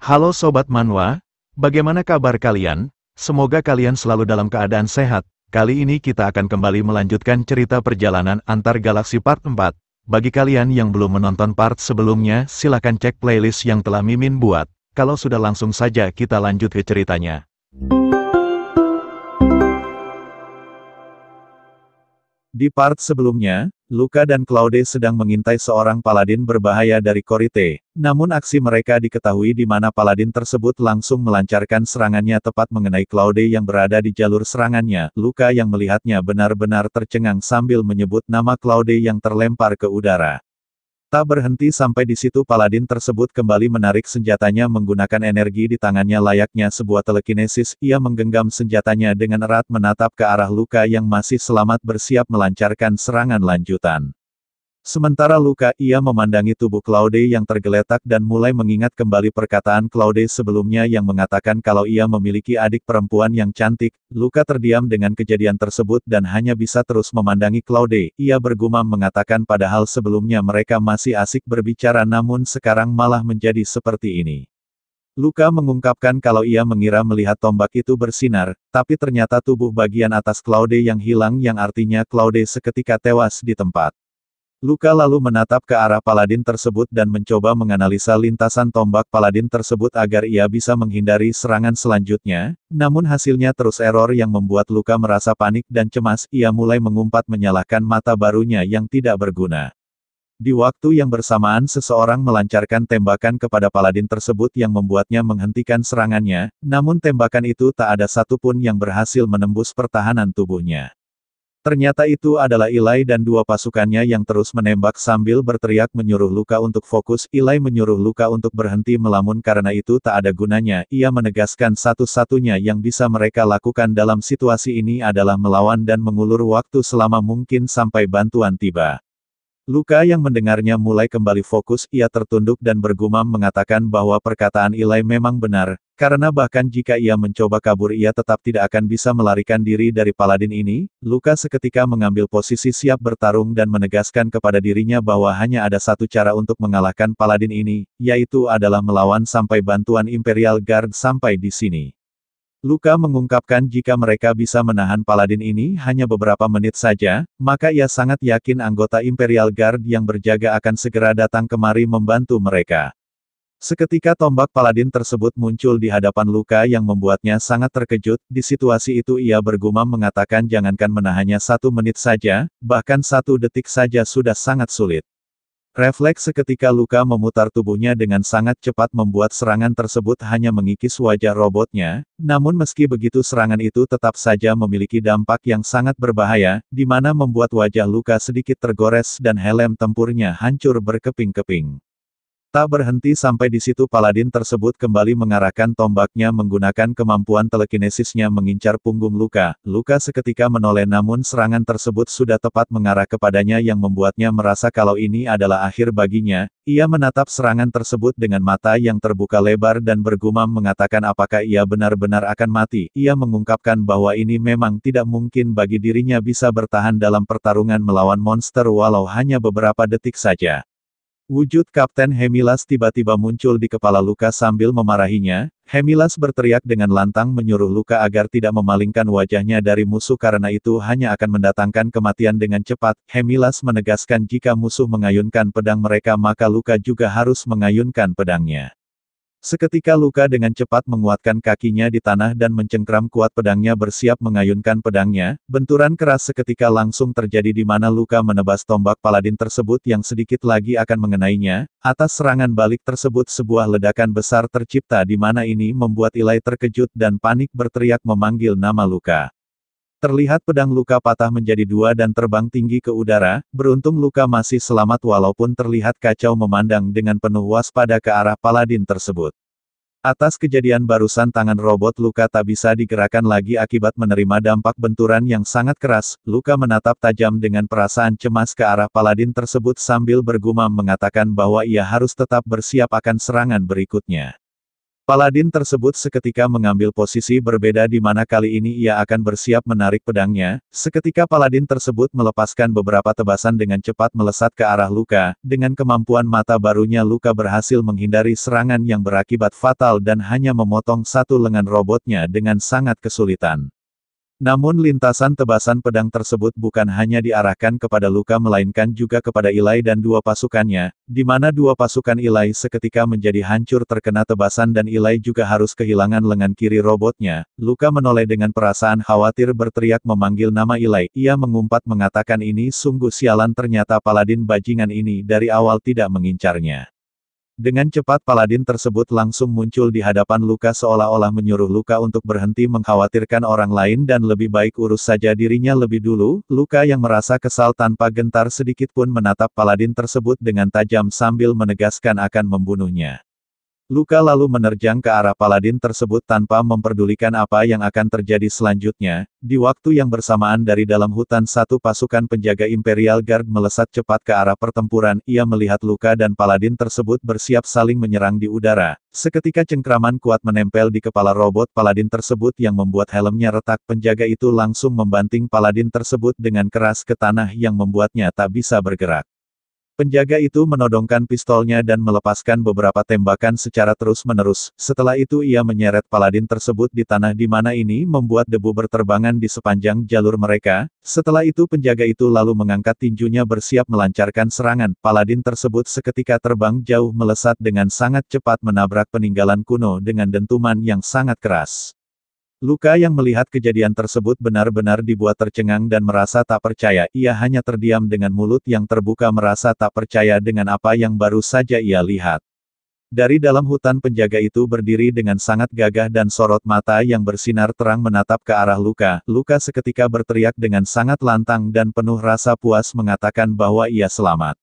Halo Sobat Manhwa, bagaimana kabar kalian? Semoga kalian selalu dalam keadaan sehat. Kali ini kita akan kembali melanjutkan cerita perjalanan antar galaksi part 4. Bagi kalian yang belum menonton part sebelumnya, silakan cek playlist yang telah Mimin buat. Kalau sudah langsung saja kita lanjut ke ceritanya. Di part sebelumnya, Luka dan Claude sedang mengintai seorang paladin berbahaya dari Korite. Namun aksi mereka diketahui di mana paladin tersebut langsung melancarkan serangannya tepat mengenai Claude yang berada di jalur serangannya. Luka yang melihatnya benar-benar tercengang sambil menyebut nama Claude yang terlempar ke udara. Tak berhenti sampai di situ paladin tersebut kembali menarik senjatanya menggunakan energi di tangannya layaknya sebuah telekinesis. Ia menggenggam senjatanya dengan erat menatap ke arah Luka yang masih selamat bersiap melancarkan serangan lanjutan. Sementara Luka, ia memandangi tubuh Claude yang tergeletak dan mulai mengingat kembali perkataan Claude sebelumnya yang mengatakan kalau ia memiliki adik perempuan yang cantik. Luka terdiam dengan kejadian tersebut dan hanya bisa terus memandangi Claude. Ia bergumam mengatakan padahal sebelumnya mereka masih asik berbicara namun sekarang malah menjadi seperti ini. Luka mengungkapkan kalau ia mengira melihat tombak itu bersinar, tapi ternyata tubuh bagian atas Claude yang hilang yang artinya Claude seketika tewas di tempat. Luka lalu menatap ke arah paladin tersebut dan mencoba menganalisa lintasan tombak paladin tersebut agar ia bisa menghindari serangan selanjutnya, namun hasilnya terus error yang membuat Luka merasa panik dan cemas. Ia mulai mengumpat menyalahkan mata barunya yang tidak berguna. Di waktu yang bersamaan seseorang melancarkan tembakan kepada paladin tersebut yang membuatnya menghentikan serangannya, namun tembakan itu tak ada satupun yang berhasil menembus pertahanan tubuhnya. Ternyata itu adalah Ilai dan dua pasukannya yang terus menembak sambil berteriak menyuruh Luka untuk fokus. Ilai menyuruh Luka untuk berhenti melamun karena itu tak ada gunanya. Ia menegaskan satu-satunya yang bisa mereka lakukan dalam situasi ini adalah melawan dan mengulur waktu selama mungkin sampai bantuan tiba. Luka yang mendengarnya mulai kembali fokus. Ia tertunduk dan bergumam mengatakan bahwa perkataan Ilai memang benar, karena bahkan jika ia mencoba kabur ia tetap tidak akan bisa melarikan diri dari paladin ini. Luka seketika mengambil posisi siap bertarung dan menegaskan kepada dirinya bahwa hanya ada satu cara untuk mengalahkan paladin ini, yaitu adalah melawan sampai bantuan Imperial Guard sampai di sini. Luka mengungkapkan jika mereka bisa menahan paladin ini hanya beberapa menit saja, maka ia sangat yakin anggota Imperial Guard yang berjaga akan segera datang kemari membantu mereka. Seketika tombak paladin tersebut muncul di hadapan Luka yang membuatnya sangat terkejut. Di situasi itu ia bergumam mengatakan jangankan menahannya 1 menit saja, bahkan 1 detik saja sudah sangat sulit. Refleks seketika Luka memutar tubuhnya dengan sangat cepat membuat serangan tersebut hanya mengikis wajah robotnya, namun meski begitu serangan itu tetap saja memiliki dampak yang sangat berbahaya, di mana membuat wajah Luka sedikit tergores dan helm tempurnya hancur berkeping-keping. Tak berhenti sampai di situ paladin tersebut kembali mengarahkan tombaknya menggunakan kemampuan telekinesisnya mengincar punggung Luka. Luka seketika menoleh namun serangan tersebut sudah tepat mengarah kepadanya yang membuatnya merasa kalau ini adalah akhir baginya. Ia menatap serangan tersebut dengan mata yang terbuka lebar dan bergumam mengatakan apakah ia benar-benar akan mati. Ia mengungkapkan bahwa ini memang tidak mungkin bagi dirinya bisa bertahan dalam pertarungan melawan monster walau hanya beberapa detik saja. Wujud Kapten Hemilas tiba-tiba muncul di kepala Luka sambil memarahinya. Hemilas berteriak dengan lantang menyuruh Luka agar tidak memalingkan wajahnya dari musuh karena itu hanya akan mendatangkan kematian dengan cepat. Hemilas menegaskan jika musuh mengayunkan pedang mereka maka Luka juga harus mengayunkan pedangnya. Seketika Luka dengan cepat menguatkan kakinya di tanah dan mencengkram kuat pedangnya bersiap mengayunkan pedangnya. Benturan keras seketika langsung terjadi di mana Luka menebas tombak paladin tersebut yang sedikit lagi akan mengenainya. Atas serangan balik tersebut sebuah ledakan besar tercipta di mana ini membuat Ilai terkejut dan panik berteriak memanggil nama Luka. Terlihat pedang Luka patah menjadi 2 dan terbang tinggi ke udara. Beruntung Luka masih selamat walaupun terlihat kacau memandang dengan penuh waspada ke arah paladin tersebut. Atas kejadian barusan tangan robot Luka tak bisa digerakkan lagi akibat menerima dampak benturan yang sangat keras. Luka menatap tajam dengan perasaan cemas ke arah paladin tersebut sambil bergumam mengatakan bahwa ia harus tetap bersiap akan serangan berikutnya. Paladin tersebut seketika mengambil posisi berbeda di mana kali ini ia akan bersiap menarik pedangnya. Seketika paladin tersebut melepaskan beberapa tebasan dengan cepat melesat ke arah Luka. Dengan kemampuan mata barunya Luka berhasil menghindari serangan yang berakibat fatal dan hanya memotong satu lengan robotnya dengan sangat kesulitan. Namun lintasan tebasan pedang tersebut bukan hanya diarahkan kepada Luka melainkan juga kepada Ilai dan dua pasukannya, di mana dua pasukan Ilai seketika menjadi hancur terkena tebasan dan Ilai juga harus kehilangan lengan kiri robotnya. Luka menoleh dengan perasaan khawatir berteriak memanggil nama Ilai. Ia mengumpat mengatakan ini sungguh sialan, ternyata paladin bajingan ini dari awal tidak mengincarnya. Dengan cepat paladin tersebut langsung muncul di hadapan Luka seolah-olah menyuruh Luka untuk berhenti mengkhawatirkan orang lain dan lebih baik urus saja dirinya lebih dulu. Luka yang merasa kesal tanpa gentar sedikit pun menatap paladin tersebut dengan tajam sambil menegaskan akan membunuhnya. Luka lalu menerjang ke arah paladin tersebut tanpa memperdulikan apa yang akan terjadi selanjutnya. Di waktu yang bersamaan dari dalam hutan satu pasukan penjaga Imperial Guard melesat cepat ke arah pertempuran. Ia melihat Luka dan paladin tersebut bersiap saling menyerang di udara. Seketika cengkraman kuat menempel di kepala robot paladin tersebut yang membuat helmnya retak. Penjaga itu langsung membanting paladin tersebut dengan keras ke tanah yang membuatnya tak bisa bergerak. Penjaga itu menodongkan pistolnya dan melepaskan beberapa tembakan secara terus-menerus. Setelah itu ia menyeret paladin tersebut di tanah di mana ini membuat debu berterbangan di sepanjang jalur mereka. Setelah itu penjaga itu lalu mengangkat tinjunya bersiap melancarkan serangan. Paladin tersebut seketika terbang jauh melesat dengan sangat cepat menabrak peninggalan kuno dengan dentuman yang sangat keras. Luka yang melihat kejadian tersebut benar-benar dibuat tercengang dan merasa tak percaya. Ia hanya terdiam dengan mulut yang terbuka merasa tak percaya dengan apa yang baru saja ia lihat. Dari dalam hutan penjaga itu berdiri dengan sangat gagah dan sorot mata yang bersinar terang menatap ke arah Luka. Luka seketika berteriak dengan sangat lantang dan penuh rasa puas mengatakan bahwa ia selamat.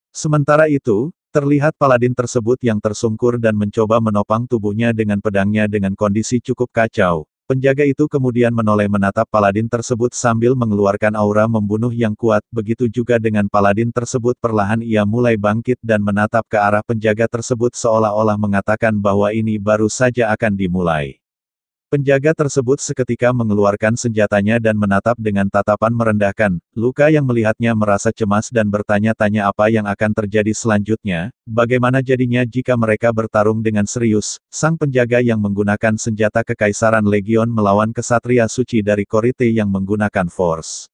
Sementara itu, terlihat paladin tersebut yang tersungkur dan mencoba menopang tubuhnya dengan pedangnya dengan kondisi cukup kacau. Penjaga itu kemudian menoleh menatap paladin tersebut sambil mengeluarkan aura membunuh yang kuat. Begitu juga dengan paladin tersebut perlahan ia mulai bangkit dan menatap ke arah penjaga tersebut seolah-olah mengatakan bahwa ini baru saja akan dimulai. Penjaga tersebut seketika mengeluarkan senjatanya dan menatap dengan tatapan merendahkan. Luka yang melihatnya merasa cemas dan bertanya-tanya apa yang akan terjadi selanjutnya. Bagaimana jadinya jika mereka bertarung dengan serius? Sang penjaga yang menggunakan senjata Kekaisaran Legion melawan kesatria suci dari Korite yang menggunakan Force.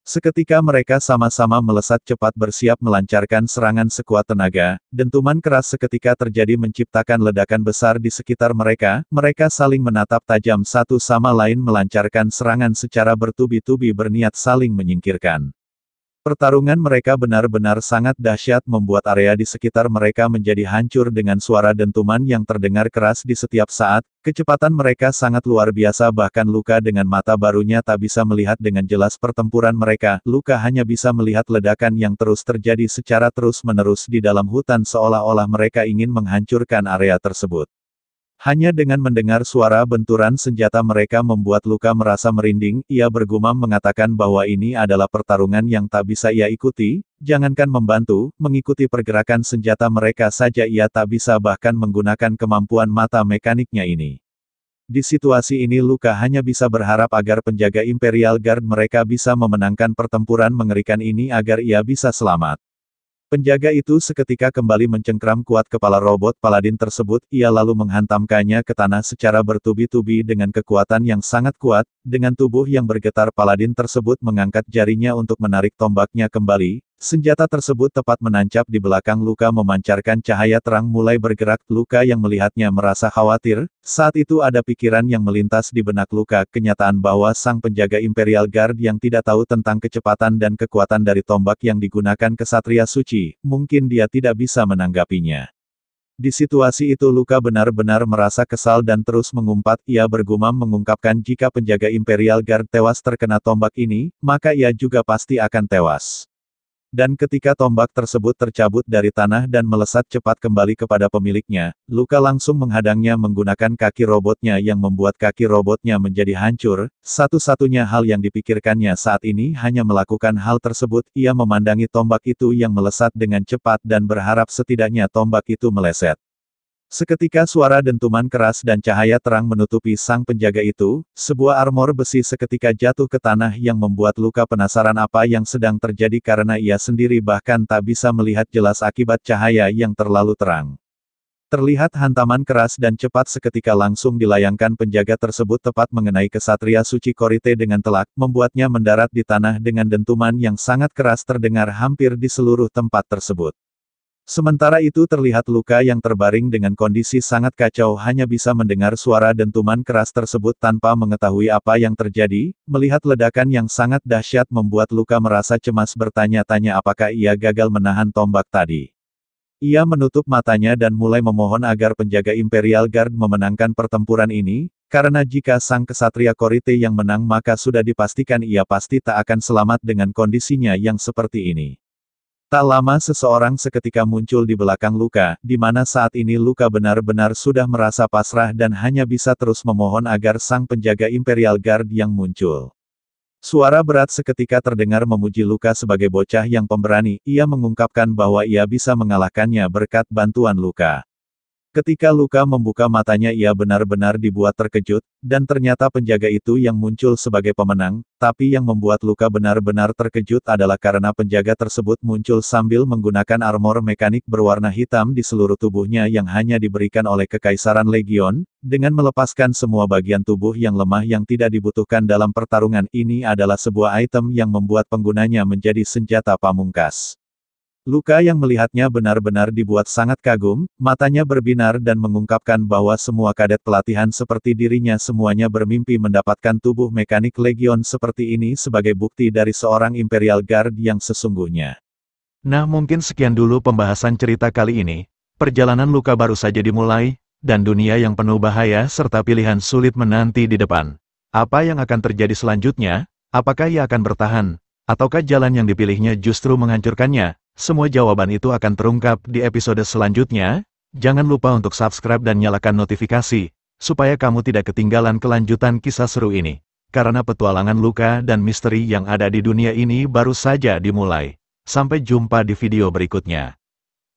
Seketika mereka sama-sama melesat cepat bersiap melancarkan serangan sekuat tenaga. Dentuman keras seketika terjadi menciptakan ledakan besar di sekitar mereka. Mereka saling menatap tajam satu sama lain melancarkan serangan secara bertubi-tubi berniat saling menyingkirkan. Pertarungan mereka benar-benar sangat dahsyat membuat area di sekitar mereka menjadi hancur dengan suara dentuman yang terdengar keras di setiap saat. Kecepatan mereka sangat luar biasa bahkan Luka dengan mata barunya tak bisa melihat dengan jelas pertempuran mereka. Luka hanya bisa melihat ledakan yang terus terjadi secara terus-menerus di dalam hutan seolah-olah mereka ingin menghancurkan area tersebut. Hanya dengan mendengar suara benturan senjata mereka membuat Luka merasa merinding. Ia bergumam mengatakan bahwa ini adalah pertarungan yang tak bisa ia ikuti. Jangankan membantu, mengikuti pergerakan senjata mereka saja ia tak bisa bahkan menggunakan kemampuan mata mekaniknya ini. Di situasi ini Luka hanya bisa berharap agar penjaga Imperial Guard mereka bisa memenangkan pertempuran mengerikan ini agar ia bisa selamat. Penjaga itu seketika kembali mencengkram kuat kepala robot paladin tersebut. Ia lalu menghantamkannya ke tanah secara bertubi-tubi dengan kekuatan yang sangat kuat. Dengan tubuh yang bergetar paladin tersebut mengangkat jarinya untuk menarik tombaknya kembali. Senjata tersebut tepat menancap di belakang Luka memancarkan cahaya terang mulai bergerak. Luka yang melihatnya merasa khawatir. Saat itu ada pikiran yang melintas di benak Luka, kenyataan bahwa sang penjaga Imperial Guard yang tidak tahu tentang kecepatan dan kekuatan dari tombak yang digunakan kesatria suci, mungkin dia tidak bisa menanggapinya. Di situasi itu Luka benar-benar merasa kesal dan terus mengumpat. Ia bergumam mengungkapkan jika penjaga Imperial Guard tewas terkena tombak ini, maka ia juga pasti akan tewas. Dan ketika tombak tersebut tercabut dari tanah dan melesat cepat kembali kepada pemiliknya, Luka langsung menghadangnya menggunakan kaki robotnya yang membuat kaki robotnya menjadi hancur. Satu-satunya hal yang dipikirkannya saat ini hanya melakukan hal tersebut. Ia memandangi tombak itu yang melesat dengan cepat dan berharap setidaknya tombak itu meleset. Seketika suara dentuman keras dan cahaya terang menutupi sang penjaga itu, sebuah armor besi seketika jatuh ke tanah yang membuat Luka penasaran apa yang sedang terjadi karena ia sendiri bahkan tak bisa melihat jelas akibat cahaya yang terlalu terang. Terlihat hantaman keras dan cepat seketika langsung dilayangkan penjaga tersebut tepat mengenai kesatria suci Korite dengan telak, membuatnya mendarat di tanah dengan dentuman yang sangat keras terdengar hampir di seluruh tempat tersebut. Sementara itu terlihat Luka yang terbaring dengan kondisi sangat kacau hanya bisa mendengar suara dentuman keras tersebut tanpa mengetahui apa yang terjadi, melihat ledakan yang sangat dahsyat membuat Luka merasa cemas bertanya-tanya apakah ia gagal menahan tombak tadi. Ia menutup matanya dan mulai memohon agar penjaga Imperial Guard memenangkan pertempuran ini, karena jika sang kesatria Korite yang menang maka sudah dipastikan ia pasti tak akan selamat dengan kondisinya yang seperti ini. Tak lama seseorang seketika muncul di belakang Luka, di mana saat ini Luka benar-benar sudah merasa pasrah dan hanya bisa terus memohon agar sang penjaga Imperial Guard yang muncul. Suara berat seketika terdengar memuji Luka sebagai bocah yang pemberani, ia mengungkapkan bahwa ia bisa mengalahkannya berkat bantuan Luka. Ketika Luka membuka matanya ia benar-benar dibuat terkejut, dan ternyata penjaga itu yang muncul sebagai pemenang, tapi yang membuat Luka benar-benar terkejut adalah karena penjaga tersebut muncul sambil menggunakan armor mekanik berwarna hitam di seluruh tubuhnya yang hanya diberikan oleh Kekaisaran Legion, dengan melepaskan semua bagian tubuh yang lemah yang tidak dibutuhkan dalam pertarungan. Ini adalah sebuah item yang membuat penggunanya menjadi senjata pamungkas. Luka yang melihatnya benar-benar dibuat sangat kagum, matanya berbinar dan mengungkapkan bahwa semua kadet pelatihan seperti dirinya semuanya bermimpi mendapatkan tubuh mekanik Legion seperti ini sebagai bukti dari seorang Imperial Guard yang sesungguhnya. Nah mungkin sekian dulu pembahasan cerita kali ini, perjalanan Luka baru saja dimulai, dan dunia yang penuh bahaya serta pilihan sulit menanti di depan. Apa yang akan terjadi selanjutnya? Apakah ia akan bertahan? Ataukah jalan yang dipilihnya justru menghancurkannya? Semua jawaban itu akan terungkap di episode selanjutnya. Jangan lupa untuk subscribe dan nyalakan notifikasi, supaya kamu tidak ketinggalan kelanjutan kisah seru ini. Karena petualangan Luka dan misteri yang ada di dunia ini baru saja dimulai. Sampai jumpa di video berikutnya.